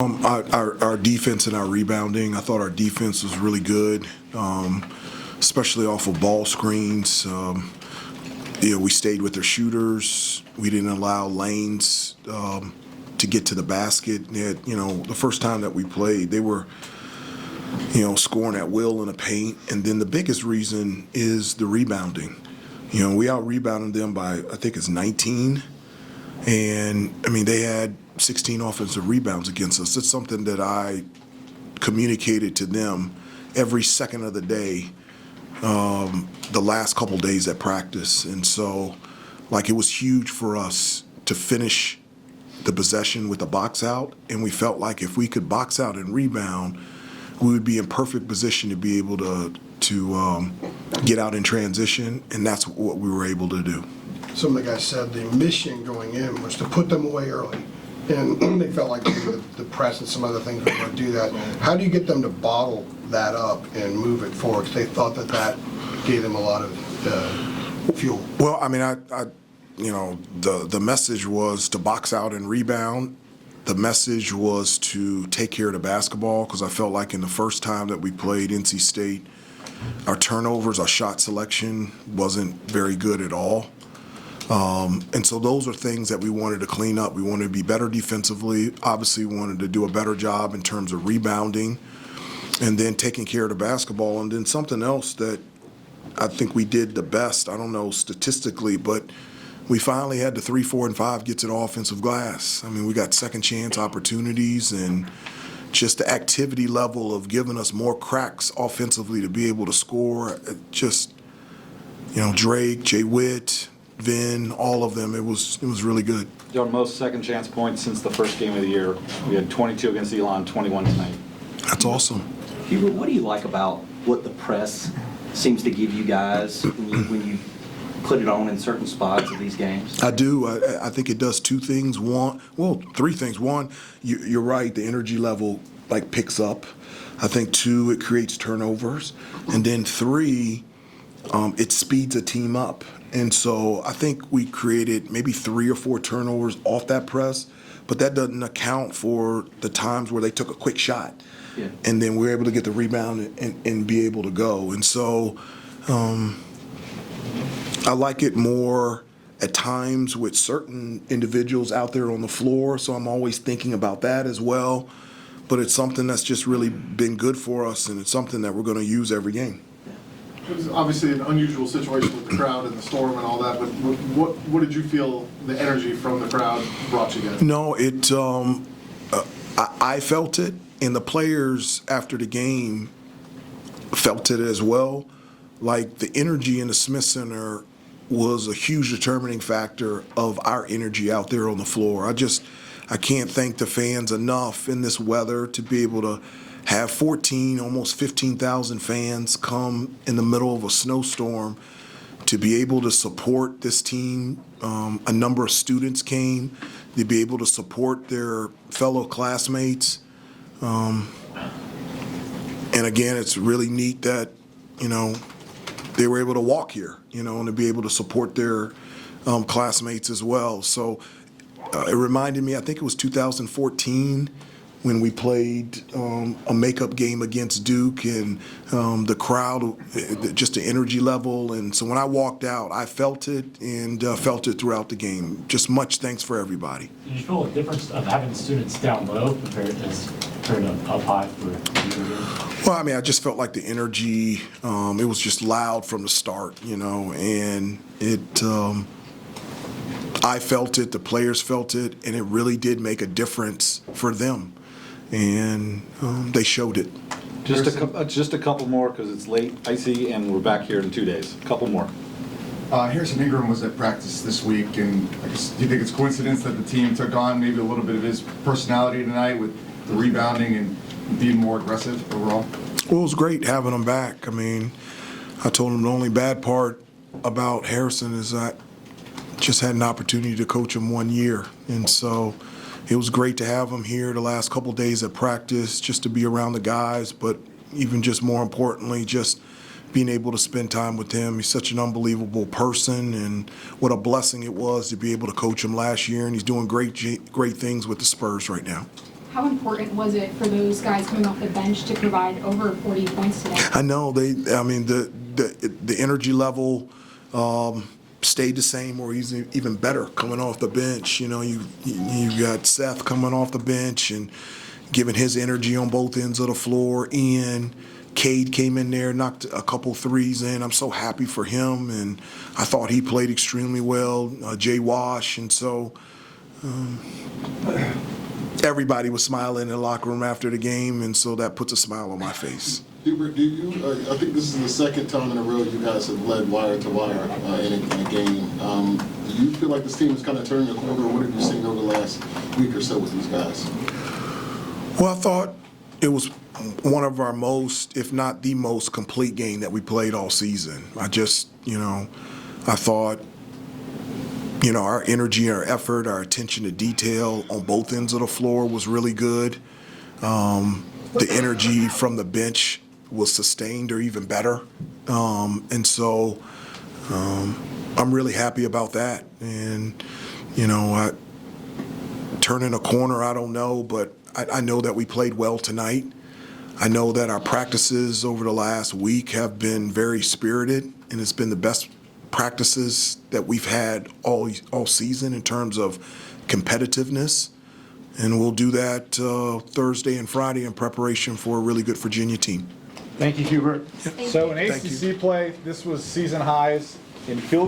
Our defense and our rebounding, I thought our defense was really good, especially off of ball screens. We stayed with their shooters. We didn't allow lanes to get to the basket. They had, the first time that we played, they were, scoring at will in the paint. And then the biggest reason is the rebounding. We out-rebounded them by, I think it's 19. And, they had 16 offensive rebounds against us. It's something that I communicated to them every second of the day, the last couple days at practice. And so, it was huge for us to finish the possession with the box out, and we felt like if we could box out and rebound, we would be in perfect position to be able to get out in transition, and that's what we were able to do. Some of the guys said the mission going in was to put them away early, and they felt like the press and some other things were going to do that. How do you get them to bottle that up and move it forward? Because they thought that gave them a lot of fuel. Well, the message was to box out and rebound. The message was to take care of the basketball, because I felt like in the first time that we played NC State, our turnovers, our shot selection wasn't very good at all. And so those are things that we wanted to clean up. We wanted to be better defensively. Obviously, we wanted to do a better job in terms of rebounding and then taking care of the basketball. And then something else that I think we did the best, I don't know statistically, but we finally had the 3, 4, and 5 get to the offensive glass. We got second chance opportunities, and just the activity level of giving us more cracks offensively to be able to score. Drake, Jay Witt, Vin, all of them, it was really good. Our most second chance points since the first game of the year. We had 22 against Elon, 21 tonight. That's awesome. Hubert, what do you like about what the press seems to give you guys when you put it on in certain spots of these games? I do. I think it does two things. Three things. One, you're right, the energy level picks up. I think two, it creates turnovers. And then three, it speeds a team up. And so I think we created maybe 3 or 4 turnovers off that press, but that doesn't account for the times where they took a quick shot. Yeah. And then we were able to get the rebound and be able to go. And so I like it more at times with certain individuals out there on the floor, so I'm always thinking about that as well. But it's something that's just really been good for us, and it's something that we're going to use every game. It was obviously an unusual situation with the crowd and the storm and all that, but what did you feel the energy from the crowd brought you guys? No, I felt it, and the players after the game felt it as well. The energy in the Smith Center was a huge determining factor of our energy out there on the floor. I can't thank the fans enough in this weather to be able to have 14, almost 15,000 fans come in the middle of a snowstorm to be able to support this team. A number of students came to be able to support their fellow classmates. And again, it's really neat that, they were able to walk here, and to be able to support their classmates as well. So it reminded me, I think it was 2014 when we played a makeup game against Duke, and the crowd, just the energy level. And so when I walked out, I felt it and felt it throughout the game. Just much thanks for everybody. Did you feel a difference of having students down low compared to up high for you? Well, I just felt like the energy, it was just loud from the start, and it, I felt it, the players felt it, and it really did make a difference for them, and they showed it. Just a couple more, because it's late, icy, and we're back here in 2 days. A couple more. Harrison Ingram was at practice this week, and I guess, do you think it's coincidence that the team took on maybe a little bit of his personality tonight with the rebounding and being more aggressive overall? Well, it was great having him back. I told him the only bad part about Harrison is I just had an opportunity to coach him 1 year, and so it was great to have him here the last couple of days at practice, just to be around the guys, but even just more importantly, just being able to spend time with him. He's such an unbelievable person, and what a blessing it was to be able to coach him last year, and he's doing great things with the Spurs right now. how important was it for those guys coming off the bench to provide over 40 points today? I know the energy level stayed the same or even better coming off the bench. You know, you got Seth coming off the bench and giving his energy on both ends of the floor. Ian, Cade came in there, knocked a couple threes in. I'm so happy for him, and I thought he played extremely well. Jay Wash, and so everybody was smiling in the locker room after the game, and so that puts a smile on my face. Hubert, do you? I think this is the second time in a row you guys have led wire to wire in a game. Do you feel like this team is kind of turning the corner? What have you seen over the last week or so with these guys? Well, I thought it was one of our most, if not the most, complete game that we played all season. I thought, our energy, our effort, our attention to detail on both ends of the floor was really good. The energy from the bench was sustained or even better. And so I'm really happy about that. And, turning a corner, I don't know, but I know that we played well tonight. I know that our practices over the last week have been very spirited, and it's been the best practices that we've had all season in terms of competitiveness. And we'll do that Thursday and Friday in preparation for a really good Virginia team. Thank you, Hubert. So in Thank you. ACC play, this was season highs in field